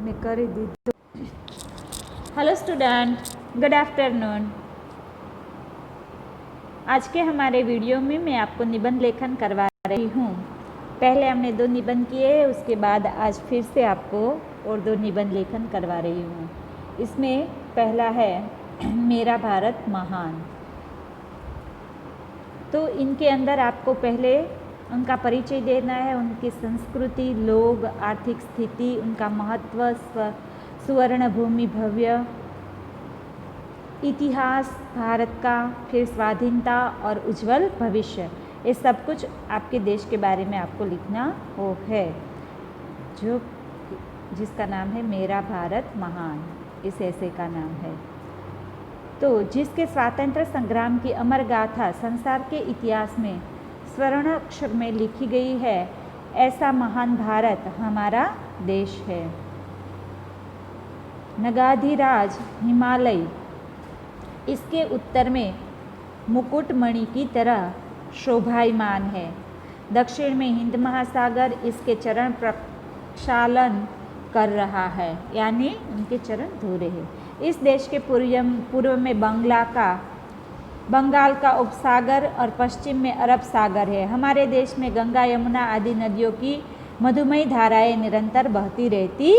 मैं कर ही दी तो। Hello student, good afternoon. आज के हमारे वीडियो में मैं आपको निबंध लेखन करवा रही हूँ। पहले हमने 2 निबंध किए, उसके बाद आज फिर से आपको और 2 निबंध लेखन करवा रही हूँ। इसमें पहला है मेरा भारत महान। तो इनके अंदर आपको पहले उनका परिचय देना है, उनकी संस्कृति, लोग, आर्थिक स्थिति, उनका महत्व, सुवर्ण भूमि, भव्य इतिहास भारत का, फिर स्वाधीनता और उज्जवल भविष्य। ये सब कुछ आपके देश के बारे में आपको लिखना वो है, जो जिसका नाम है मेरा भारत महान, इस ऐसे का नाम है। तो जिसके स्वातंत्र संग्राम की अमर गाथा संसार के इतिहास में स्वर्ण अक्षर में लिखी गई है, ऐसा महान भारत हमारा देश है। नगाधिराज हिमालय इसके उत्तर में मुकुटमणि की तरह शोभायमान है। दक्षिण में हिंद महासागर इसके चरण प्रक्षालन कर रहा है, यानी उनके चरण धो रहे हैं। इस देश के पूर्व में बंगाल का उपसागर और पश्चिम में अरब सागर है। हमारे देश में गंगा, यमुना आदि नदियों की मधुमयी धाराएं निरंतर बहती रहती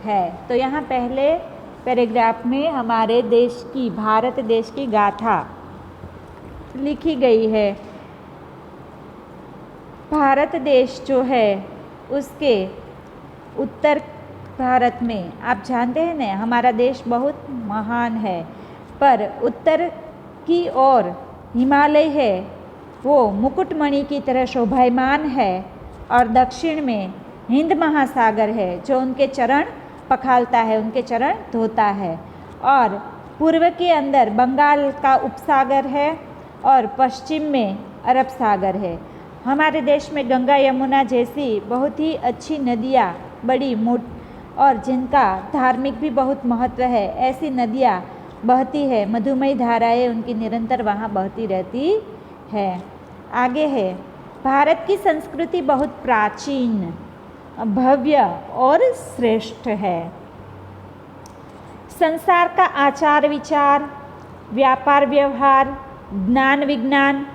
है। तो यहाँ पहले पैराग्राफ में हमारे देश की, भारत देश की गाथा लिखी गई है। भारत देश जो है उसके उत्तर भारत में, आप जानते हैं ना, हमारा देश बहुत महान है, पर उत्तर की ओर हिमालय है, वो मुकुटमणि की तरह शोभायमान है, और दक्षिण में हिंद महासागर है जो उनके चरण पखालता है, उनके चरण धोता है। और पूर्व के अंदर बंगाल का उपसागर है और पश्चिम में अरब सागर है। हमारे देश में गंगा, यमुना जैसी बहुत ही अच्छी नदियाँ, बड़ी और जिनका धार्मिक भी बहुत महत्व है, ऐसी नदियाँ बहती है। मधुमयी धाराएं उनकी निरंतर वहाँ बहती रहती है। आगे है, भारत की संस्कृति बहुत प्राचीन, भव्य और श्रेष्ठ है। संसार का आचार विचार, व्यापार व्यवहार, ज्ञान विज्ञान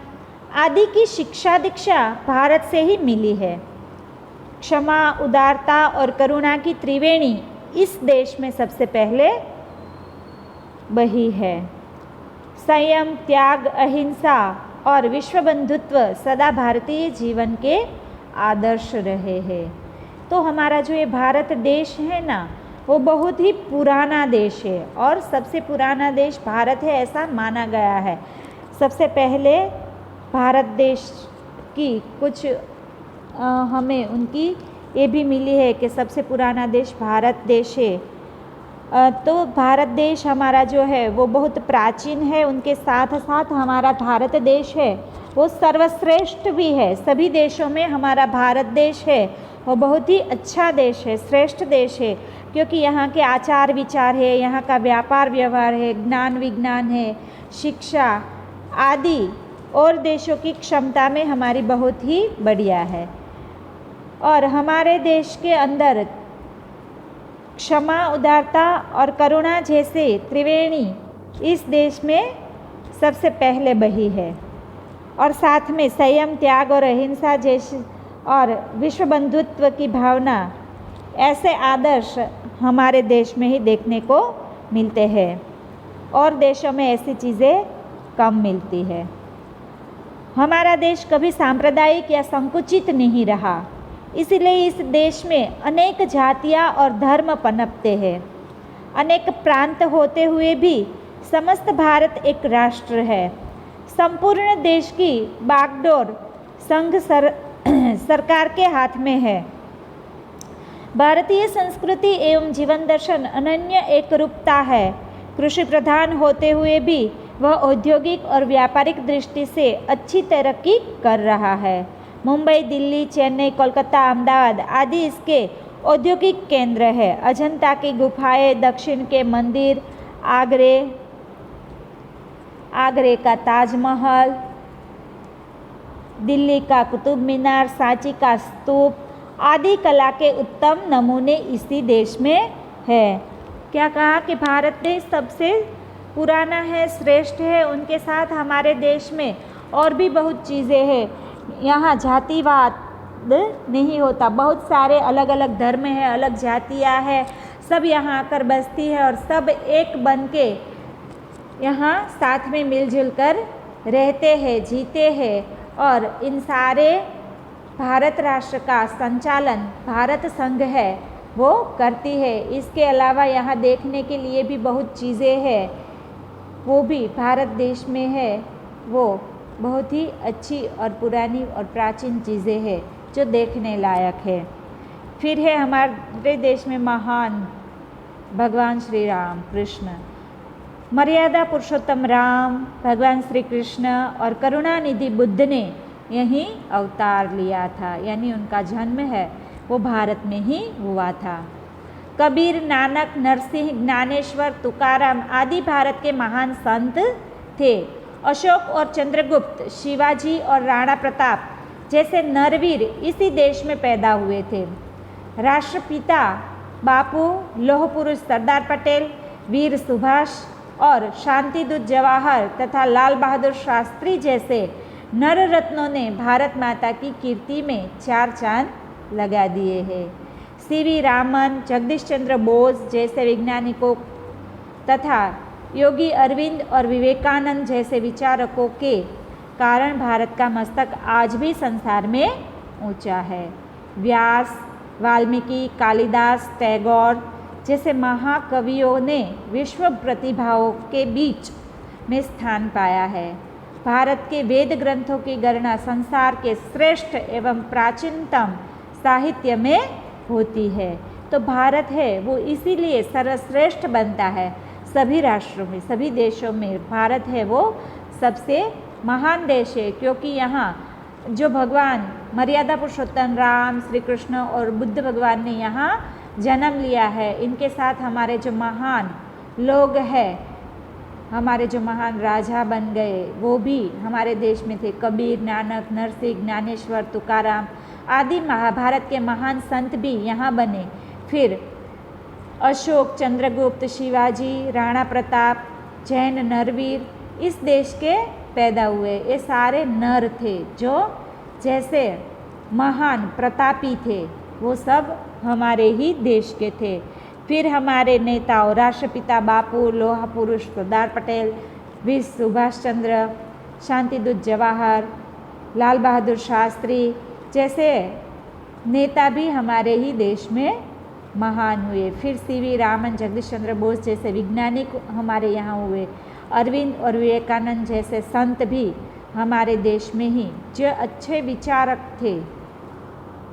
आदि की शिक्षा दीक्षा भारत से ही मिली है। क्षमा, उदारता और करुणा की त्रिवेणी इस देश में सबसे पहले बही है। संयम, त्याग, अहिंसा और विश्व बंधुत्व सदा भारतीय जीवन के आदर्श रहे हैं। तो हमारा जो ये भारत देश है ना, वो बहुत ही पुराना देश है, और सबसे पुराना देश भारत है ऐसा माना गया है। सबसे पहले भारत देश की कुछ हमें उनकी ये भी मिली है कि सबसे पुराना देश भारत देश है। तो भारत देश हमारा जो है वो बहुत प्राचीन है, उनके साथ साथ हमारा भारत देश है वो सर्वश्रेष्ठ भी है। सभी देशों में हमारा भारत देश है वो बहुत ही अच्छा देश है, श्रेष्ठ देश है, क्योंकि यहाँ के आचार विचार है, यहाँ का व्यापार व्यवहार है, ज्ञान विज्ञान है, शिक्षा आदि और देशों की क्षमता में हमारी बहुत ही बढ़िया है। और हमारे देश के अंदर क्षमा, उदारता और करुणा जैसे त्रिवेणी इस देश में सबसे पहले बही है, और साथ में संयम, त्याग और अहिंसा जैसे और विश्व बंधुत्व की भावना, ऐसे आदर्श हमारे देश में ही देखने को मिलते हैं, और देशों में ऐसी चीज़ें कम मिलती है। हमारा देश कभी सांप्रदायिक या संकुचित नहीं रहा, इसलिए इस देश में अनेक जातियाँ और धर्म पनपते हैं। अनेक प्रांत होते हुए भी समस्त भारत एक राष्ट्र है। संपूर्ण देश की बागडोर संघ सरकार के हाथ में है। भारतीय संस्कृति एवं जीवन दर्शन अनन्य एकरूपता है। कृषि प्रधान होते हुए भी वह औद्योगिक और व्यापारिक दृष्टि से अच्छी तरक्की कर रहा है। मुंबई, दिल्ली, चेन्नई, कोलकाता, अहमदाबाद आदि इसके औद्योगिक केंद्र है। अजंता की गुफाएं, दक्षिण के मंदिर, आगरे का ताजमहल, दिल्ली का कुतुब मीनार, सांची का स्तूप आदि कला के उत्तम नमूने इसी देश में है। क्या कहा कि भारत देश सबसे पुराना है, श्रेष्ठ है। उनके साथ हमारे देश में और भी बहुत चीज़ें हैं। यहाँ जातिवाद नहीं होता, बहुत सारे अलग अलग धर्म हैं, अलग जातियाँ हैं, सब यहाँ आकर बसती है और सब एक बन के यहाँ साथ में मिलजुल कर रहते हैं, जीते हैं। और इन सारे भारत राष्ट्र का संचालन भारत संघ है वो करती है। इसके अलावा यहाँ देखने के लिए भी बहुत चीज़ें हैं, वो भी भारत देश में है। वो बहुत ही अच्छी और पुरानी और प्राचीन चीज़ें हैं जो देखने लायक है। फिर है हमारे देश में महान भगवान श्री राम कृष्ण, मर्यादा पुरुषोत्तम राम, भगवान श्री कृष्ण और करुणानिधि बुद्ध ने यहीं अवतार लिया था, यानी उनका जन्म है वो भारत में ही हुआ था। कबीर, नानक, नरसिंह, ज्ञानेश्वर, तुकाराम आदि भारत के महान संत थे। अशोक और चंद्रगुप्त, शिवाजी और राणा प्रताप जैसे नरवीर इसी देश में पैदा हुए थे। राष्ट्रपिता बापू, लौह पुरुष सरदार पटेल, वीर सुभाष और शांतिदूत जवाहर तथा लाल बहादुर शास्त्री जैसे नर रत्नों ने भारत माता की कीर्ति में चार चांद लगा दिए हैं। सीवी रामन, जगदीश चंद्र बोस जैसे वैज्ञानिकों तथा योगी अरविंद और विवेकानंद जैसे विचारकों के कारण भारत का मस्तक आज भी संसार में ऊंचा है। व्यास, वाल्मीकि, कालिदास, टैगोर जैसे महाकवियों ने विश्व प्रतिभाओं के बीच में स्थान पाया है। भारत के वेद ग्रंथों की गणना संसार के श्रेष्ठ एवं प्राचीनतम साहित्य में होती है। तो भारत है वो इसीलिए सर्वश्रेष्ठ बनता है सभी राष्ट्रों में, सभी देशों में। भारत है वो सबसे महान देश है, क्योंकि यहाँ जो भगवान मर्यादा पुरुषोत्तम राम, श्री कृष्ण और बुद्ध भगवान ने यहाँ जन्म लिया है। इनके साथ हमारे जो महान लोग हैं, हमारे जो महान राजा बन गए वो भी हमारे देश में थे। कबीर, नानक, नरसिंह, ज्ञानेश्वर, तुकाराम आदि महाभारत के महान संत भी यहाँ बने। फिर अशोक, चंद्रगुप्त, शिवाजी, राणा प्रताप, जैन नरवीर इस देश के पैदा हुए। ये सारे नर थे जो जैसे महान प्रतापी थे, वो सब हमारे ही देश के थे। फिर हमारे नेताओं राष्ट्रपिता बापू, लोहा पुरुष सरदार पटेल, वीर सुभाष चंद्र, शांतिदूत जवाहर, लाल बहादुर शास्त्री जैसे नेता भी हमारे ही देश में महान हुए। फिर सीवी रामन, जगदीश चंद्र बोस जैसे वैज्ञानिक हमारे यहाँ हुए। अरविंद और विवेकानंद जैसे संत भी हमारे देश में ही जो अच्छे विचारक थे,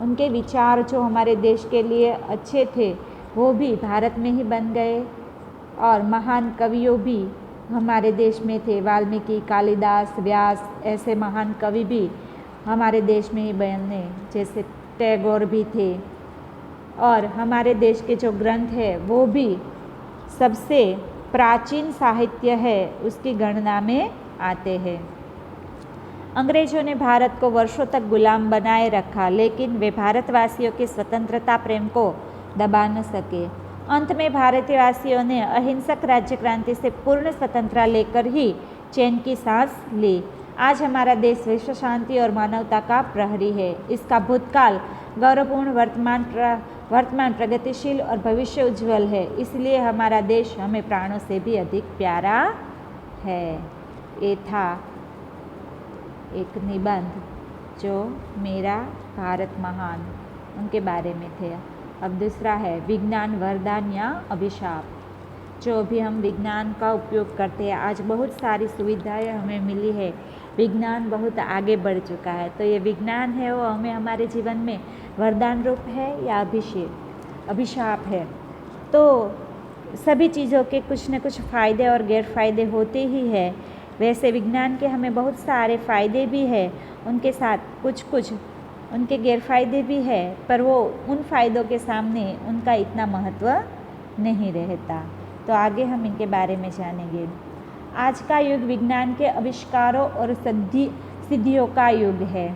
उनके विचार जो हमारे देश के लिए अच्छे थे वो भी भारत में ही बन गए। और महान कवियों भी हमारे देश में थे। वाल्मीकि, कालिदास, व्यास ऐसे महान कवि भी हमारे देश में ही बने, जैसे टैगोर भी थे। और हमारे देश के जो ग्रंथ है वो भी सबसे प्राचीन साहित्य है, उसकी गणना में आते हैं। अंग्रेजों ने भारत को वर्षों तक गुलाम बनाए रखा, लेकिन वे भारतवासियों के स्वतंत्रता प्रेम को दबा न सके। अंत में भारतवासियों ने अहिंसक राज्य क्रांति से पूर्ण स्वतंत्रता लेकर ही चैन की सांस ली। आज हमारा देश विश्व शांति और मानवता का प्रहरी है। इसका भूतकाल गौरवपूर्ण, वर्तमान प्रगतिशील और भविष्य उज्जवल है। इसलिए हमारा देश हमें प्राणों से भी अधिक प्यारा है। ये था एक निबंध जो मेरा भारत महान उनके बारे में थे। अब दूसरा है विज्ञान वरदान या अभिशाप। जो भी हम विज्ञान का उपयोग करते हैं, आज बहुत सारी सुविधाएं हमें मिली है, विज्ञान बहुत आगे बढ़ चुका है। तो ये विज्ञान है वो हमें हमारे जीवन में वरदान रूप है या अभिशाप है। तो सभी चीज़ों के कुछ न कुछ फ़ायदे और गैर फायदे होते ही है। वैसे विज्ञान के हमें बहुत सारे फ़ायदे भी है, उनके साथ कुछ उनके गैर फायदे भी है, पर वो उन फ़ायदों के सामने उनका इतना महत्व नहीं रहता। तो आगे हम इनके बारे में जानेंगे। आज का युग विज्ञान के आविष्कारों और सिद्धियों का युग है।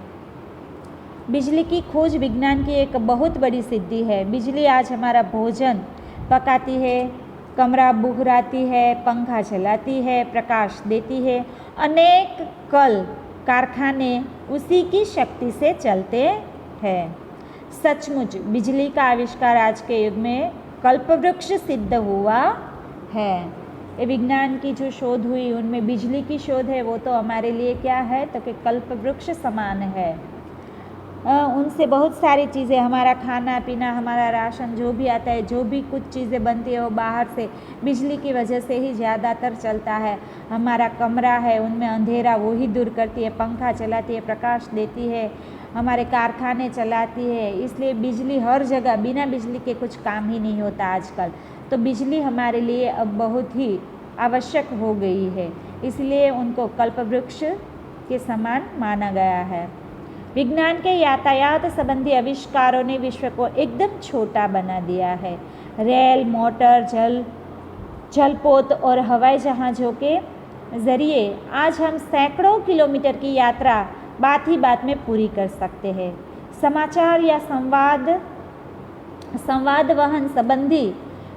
बिजली की खोज विज्ञान की एक बहुत बड़ी सिद्धि है। बिजली आज हमारा भोजन पकाती है, कमरा बुघराती है, पंखा चलाती है, प्रकाश देती है। अनेक कल कारखाने उसी की शक्ति से चलते हैं। सचमुच बिजली का आविष्कार आज के युग में कल्पवृक्ष सिद्ध हुआ है। ये विज्ञान की जो शोध हुई उनमें बिजली की शोध है, वो तो हमारे लिए क्या है तो कि कल्पवृक्ष समान है। उनसे बहुत सारी चीज़ें, हमारा खाना पीना, हमारा राशन जो भी आता है, जो भी कुछ चीज़ें बनती है वो बाहर से बिजली की वजह से ही ज़्यादातर चलता है। हमारा कमरा है उनमें अंधेरा वो ही दूर करती है, पंखा चलाती है, प्रकाश देती है, हमारे कारखाने चलाती है। इसलिए बिजली हर जगह, बिना बिजली के कुछ काम ही नहीं होता आजकल। तो बिजली हमारे लिए अब बहुत ही आवश्यक हो गई है, इसलिए उनको कल्पवृक्ष के समान माना गया है। विज्ञान के यातायात संबंधी आविष्कारों ने विश्व को एकदम छोटा बना दिया है। रेल, मोटर, जलपोत और हवाई जहाज़ों के ज़रिए आज हम सैकड़ों किलोमीटर की यात्रा बात ही बात में पूरी कर सकते हैं। समाचार या संवाद वहन संबंधी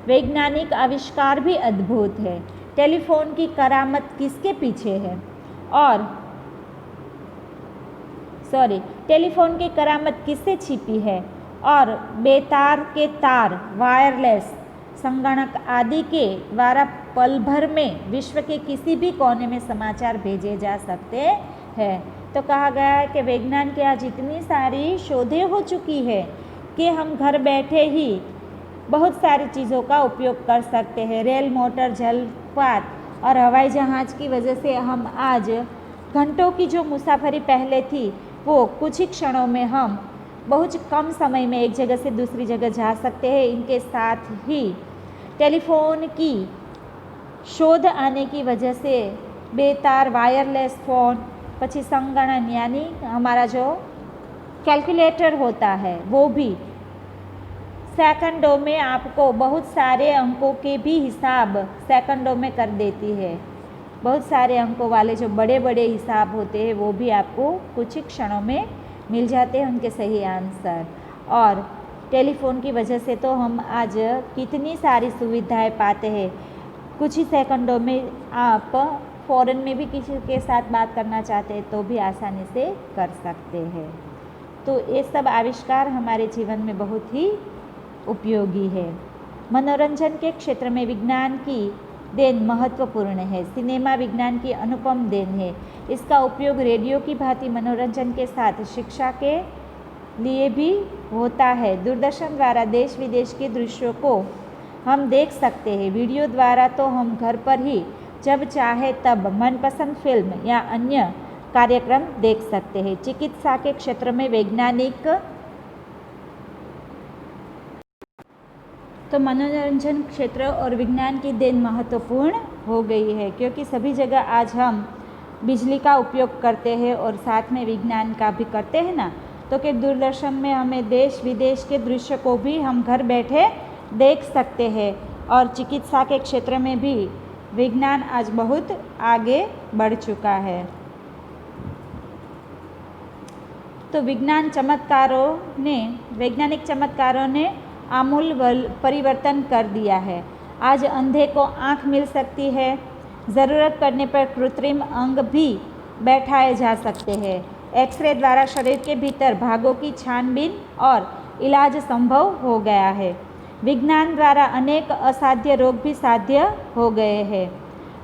वैज्ञानिक आविष्कार भी अद्भुत है। टेलीफोन की करामत किसके पीछे है? टेलीफोन की करामत किससे छिपी है? और बेतार के तार, वायरलेस संगणक आदि के द्वारा पल भर में विश्व के किसी भी कोने में समाचार भेजे जा सकते हैं। तो कहा गया है कि विज्ञान की आज इतनी सारी शोधें हो चुकी है कि हम घर बैठे ही बहुत सारी चीज़ों का उपयोग कर सकते हैं। रेल, मोटर, जलपथ और हवाई जहाज़ की वजह से हम आज घंटों की जो मुसाफरी पहले थी वो कुछ ही क्षणों में हम बहुत कम समय में एक जगह से दूसरी जगह जा सकते हैं। इनके साथ ही टेलीफोन की शोध आने की वजह से बेतार वायरलेस फ़ोन, પછી संगणन यानी हमारा जो कैलकुलेटर होता है वो भी सेकंडों में आपको बहुत सारे अंकों के भी हिसाब सेकंडों में कर देती है। बहुत सारे अंकों वाले जो बड़े बड़े हिसाब होते हैं वो भी आपको कुछ ही क्षणों में मिल जाते हैं, उनके सही आंसर। और टेलीफोन की वजह से तो हम आज कितनी सारी सुविधाएं पाते हैं। कुछ ही सेकंडों में आप फ़ॉरेन में भी किसी के साथ बात करना चाहते हैं तो भी आसानी से कर सकते हैं। तो ये सब आविष्कार हमारे जीवन में बहुत ही उपयोगी है। मनोरंजन के क्षेत्र में विज्ञान की देन महत्वपूर्ण है। सिनेमा विज्ञान की अनुपम देन है। इसका उपयोग रेडियो की भांति मनोरंजन के साथ शिक्षा के लिए भी होता है। दूरदर्शन द्वारा देश विदेश के दृश्यों को हम देख सकते हैं। वीडियो द्वारा तो हम घर पर ही जब चाहे तब मनपसंद फिल्म या अन्य कार्यक्रम देख सकते हैं। चिकित्सा के क्षेत्र में वैज्ञानिक तो मनोरंजन क्षेत्र और विज्ञान की देन महत्वपूर्ण हो गई है, क्योंकि सभी जगह आज हम बिजली का उपयोग करते हैं और साथ में विज्ञान का भी करते हैं ना। तो कि दूरदर्शन में हमें देश विदेश के दृश्य को भी हम घर बैठे देख सकते हैं। और चिकित्सा के क्षेत्र में भी विज्ञान आज बहुत आगे बढ़ चुका है। तो वैज्ञानिक चमत्कारों ने आमूल परिवर्तन कर दिया है। आज अंधे को आँख मिल सकती है। ज़रूरत पड़ने पर कृत्रिम अंग भी बैठाए जा सकते हैं। एक्सरे द्वारा शरीर के भीतर भागों की छानबीन और इलाज संभव हो गया है। विज्ञान द्वारा अनेक असाध्य रोग भी साध्य हो गए हैं।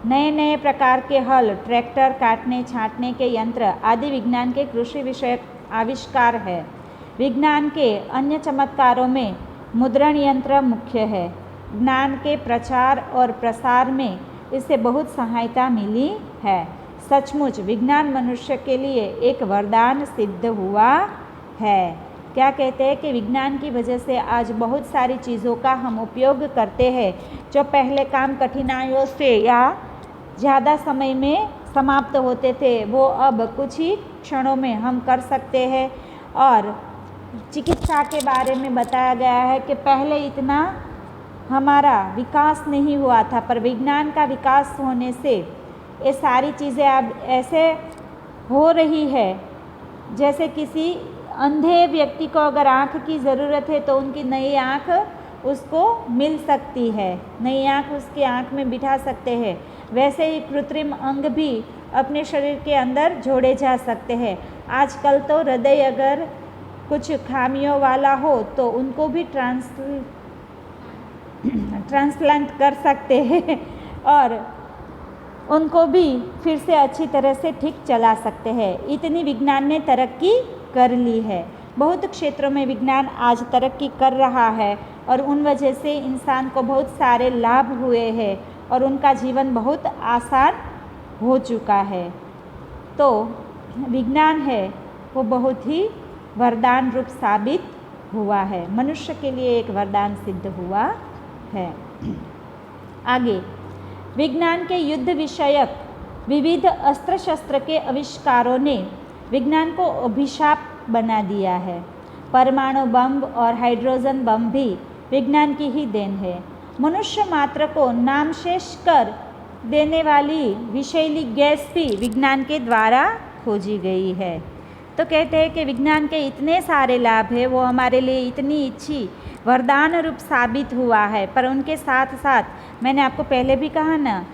नए नए प्रकार के हल, ट्रैक्टर, काटने छाँटने के यंत्र आदि विज्ञान के कृषि विषयक आविष्कार है। विज्ञान के अन्य चमत्कारों में मुद्रण यंत्र मुख्य है। ज्ञान के प्रचार और प्रसार में इससे बहुत सहायता मिली है। सचमुच विज्ञान मनुष्य के लिए एक वरदान सिद्ध हुआ है। क्या कहते हैं कि विज्ञान की वजह से आज बहुत सारी चीज़ों का हम उपयोग करते हैं। जो पहले काम कठिनाइयों से या ज़्यादा समय में समाप्त होते थे वो अब कुछ ही क्षणों में हम कर सकते हैं। और चिकित्सा के बारे में बताया गया है कि पहले इतना हमारा विकास नहीं हुआ था, पर विज्ञान का विकास होने से ये सारी चीज़ें अब ऐसे हो रही है जैसे किसी अंधे व्यक्ति को अगर आँख की ज़रूरत है तो उनकी नई आँख उसको मिल सकती है, नई आँख उसकी आँख में बिठा सकते हैं। वैसे ही कृत्रिम अंग भी अपने शरीर के अंदर जोड़े जा सकते हैं। आजकल तो हृदय अगर कुछ खामियों वाला हो तो उनको भी ट्रांसप्लांट कर सकते हैं और उनको भी फिर से अच्छी तरह से ठीक चला सकते हैं। इतनी विज्ञान ने तरक्की कर ली है। बहुत क्षेत्रों में विज्ञान आज तरक्की कर रहा है और उन वजह से इंसान को बहुत सारे लाभ हुए हैं और उनका जीवन बहुत आसान हो चुका है। तो विज्ञान है वो बहुत ही वरदान रूप साबित हुआ है, मनुष्य के लिए एक वरदान सिद्ध हुआ है। आगे, विज्ञान के युद्ध विषयक विविध अस्त्र शस्त्र के आविष्कारों ने विज्ञान को अभिशाप बना दिया है। परमाणु बम और हाइड्रोजन बम भी विज्ञान की ही देन है। मनुष्य मात्र को नामशेष कर देने वाली विषैली गैस भी विज्ञान के द्वारा खोजी गई है। तो कहते हैं कि विज्ञान के इतने सारे लाभ हैं, वो हमारे लिए इतनी अच्छी वरदान रूप साबित हुआ है, पर उनके साथ साथ मैंने आपको पहले भी कहा ना,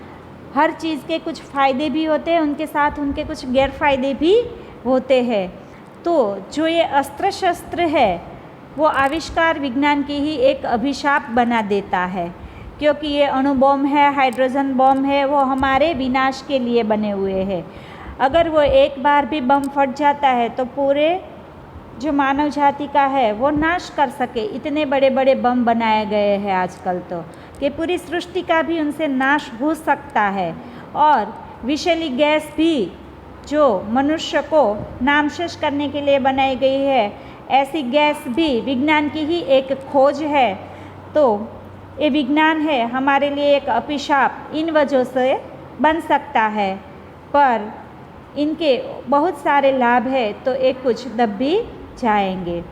हर चीज़ के कुछ फ़ायदे भी होते हैं, उनके साथ उनके कुछ गैरफ़ायदे भी होते हैं। तो जो ये अस्त्र शस्त्र है वो आविष्कार विज्ञान की ही एक अभिशाप बना देता है, क्योंकि ये अणु बम है, हाइड्रोजन बम है, वो हमारे विनाश के लिए बने हुए हैं। अगर वो एक बार भी बम फट जाता है तो पूरे जो मानव जाति का है वो नाश कर सके। इतने बड़े बड़े बम बनाए गए हैं आजकल तो कि पूरी सृष्टि का भी उनसे नाश हो सकता है। और विषैली गैस भी जो मनुष्य को नामशेष करने के लिए बनाई गई है, ऐसी गैस भी विज्ञान की ही एक खोज है। तो ये विज्ञान है हमारे लिए एक अभिशाप इन वजह से बन सकता है, पर इनके बहुत सारे लाभ है तो एक कुछ दब भी जाएंगे।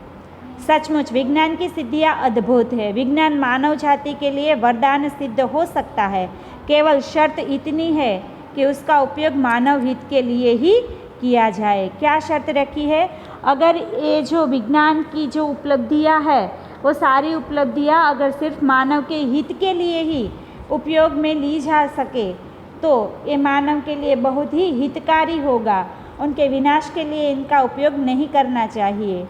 सचमुच विज्ञान की सिद्धियाँ अद्भुत है। विज्ञान मानव जाति के लिए वरदान सिद्ध हो सकता है, केवल शर्त इतनी है कि उसका उपयोग मानव हित के लिए ही किया जाए। क्या शर्त रखी है? अगर ये जो विज्ञान की जो उपलब्धियाँ है वो सारी उपलब्धियाँ अगर सिर्फ मानव के हित के लिए ही उपयोग में ली जा सके तो ये मानव के लिए बहुत ही हितकारी होगा। उनके विनाश के लिए इनका उपयोग नहीं करना चाहिए।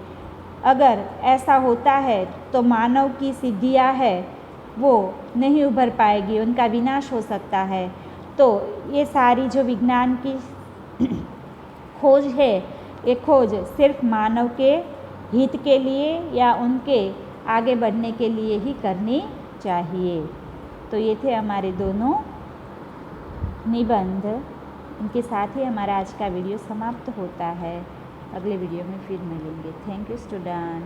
अगर ऐसा होता है तो मानव की सिद्धियाँ है वो नहीं उभर पाएगी, उनका विनाश हो सकता है। तो ये सारी जो विज्ञान की खोज है, ये खोज सिर्फ मानव के हित के लिए या उनके आगे बढ़ने के लिए ही करनी चाहिए। तो ये थे हमारे दोनों निबंध। इनके साथ ही हमारा आज का वीडियो समाप्त होता है। अगले वीडियो में फिर मिलेंगे। Thank you student.